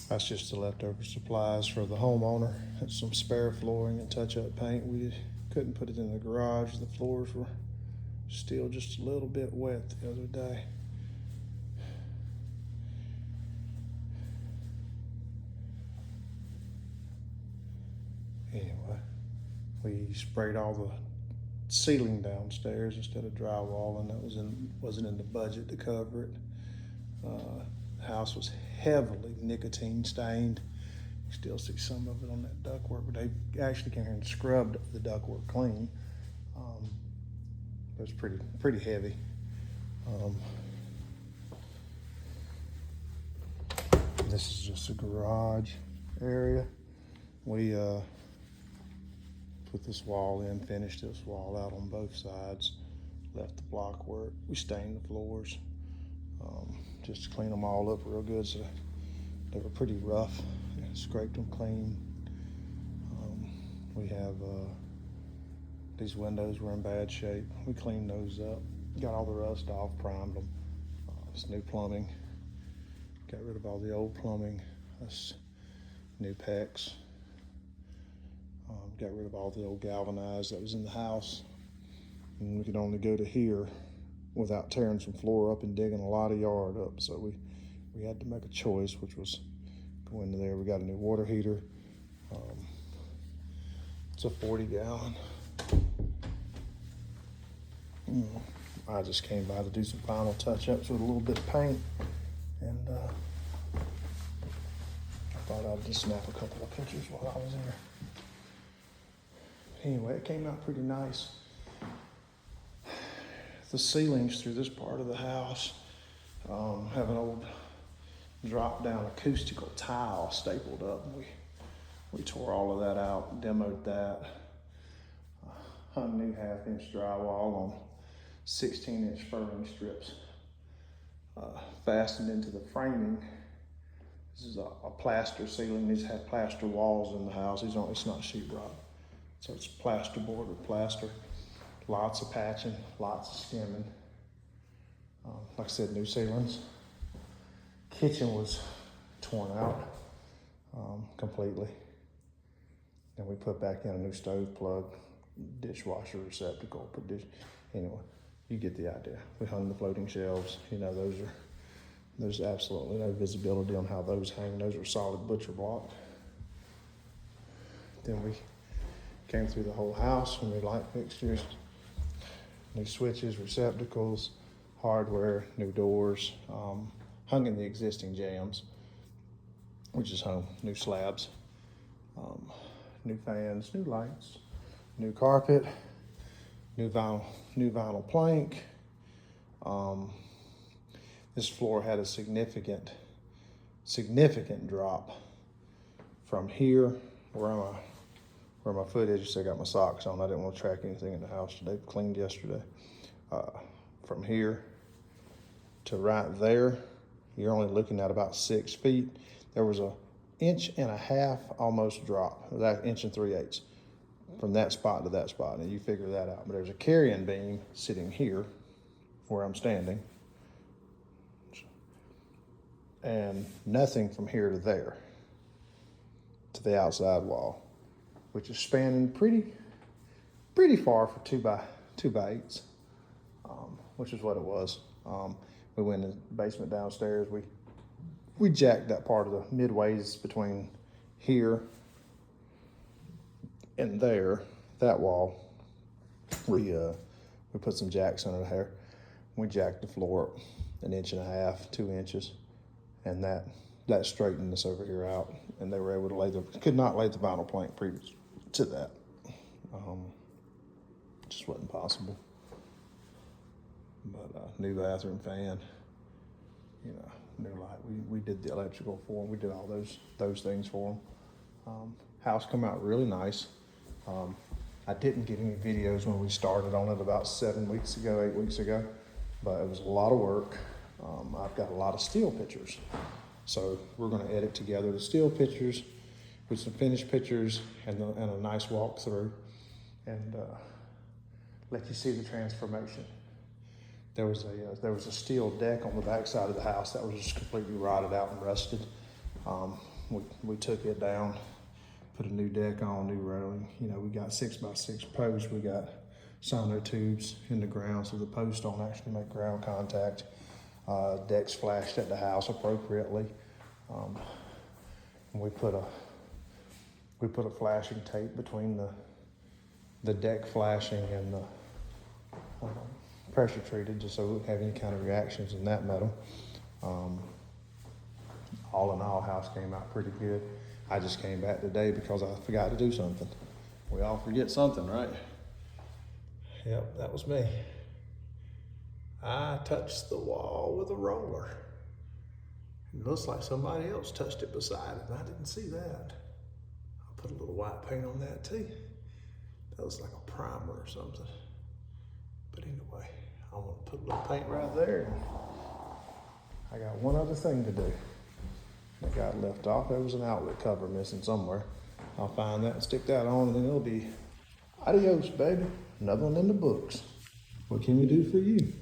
That's just the leftover supplies for the homeowner. Had some spare flooring and touch-up paint. We couldn't put it in the garage. The floors were still just a little bit wet the other day. Anyway, we sprayed all the ceiling downstairs instead of drywall, and that wasn't in the budget to cover it. The house was heavily nicotine stained. You still see some of it on that ductwork, but they actually came here and scrubbed the ductwork clean. It was pretty heavy. This is just a garage area. We put this wall in, finished this wall out on both sides, left the block work. We stained the floors just to clean them all up real good. So they were pretty rough. Scraped them clean. We have these windows were in bad shape. We cleaned those up, got all the rust off, primed them. It's new plumbing. Got rid of all the old plumbing. That's new PEX. Got rid of all the old galvanized that was in the house. And we could only go to here without tearing some floor up and digging a lot of yard up. So we had to make a choice, which was go into there. We got a new water heater. It's a 40-gallon. I just came by to do some final touch-ups with a little bit of paint, and I thought I'd just snap a couple of pictures while I was there. Anyway, it came out pretty nice. The ceilings through this part of the house have an old drop-down acoustical tile stapled up. We tore all of that out, demoed that, hung new 1/2-inch drywall on 16-inch furring strips, fastened into the framing. This is a plaster ceiling. These have plaster walls in the house. It's not sheetrock. So it's plasterboard with plaster. Lots of patching, lots of skimming. Like I said, new ceilings. Kitchen was torn out completely. And we put back in a new stove plug, dishwasher receptacle, anyway, you get the idea. We hung the floating shelves. There's absolutely no visibility on how those hang. Those are solid butcher block. Then we came through the whole house, new light fixtures, new switches, receptacles, hardware, new doors, hung in the existing jams, which is hung, new slabs, new fans, new lights, new carpet, new vinyl plank. This floor had a significant drop from here where my foot is. I got my socks on. I didn't want to track anything in the house today. Cleaned yesterday. From here to right there, you're only looking at about 6 feet. There was a 1.5 inch almost drop, that 1 3/8 from that spot to that spot, and you figure that out. But there's a carrying beam sitting here where I'm standing, and nothing from here to there to the outside wall, which is spanning pretty far for 2x8s, which is what it was. We went in the basement downstairs. We jacked that part of the midways between here and there, that wall. We put some jacks under there. We jacked the floor up 1.5 inches, 2 inches, and that straightened this over here out. And they were able to could not lay the vinyl plank previous to that. Just wasn't possible. But new bathroom fan, you know, new light. We did the electrical for them. We did all those things for them. House come out really nice. I didn't get any videos when we started on it about 8 weeks ago, but it was a lot of work. I've got a lot of still pictures. So we're gonna edit together the still pictures with some finished pictures and a nice walkthrough, and let you see the transformation. There was a steel deck on the back side of the house that was just completely rotted out and rusted. We took it down, put a new deck on, new railing. You know, we got 6x6 posts. We got sonotubes in the ground so the posts don't actually make ground contact. Decks flashed at the house appropriately. And we put a flashing tape between the deck flashing and the pressure treated, just so we wouldn't have any kind of reactions in that metal. All in all, house came out pretty good. I just came back today because I forgot to do something. We all forget something, right? Yep, that was me. I touched the wall with a roller. It looks like somebody else touched it beside it, and I didn't see that. I put a little white paint on that too. That was like a primer or something. But anyway, I want to put a little paint right there. I got one other thing to do. That got left off. There was an outlet cover missing somewhere. I'll find that and stick that on, and then it'll be adios, baby. Another one in the books. What can we do for you?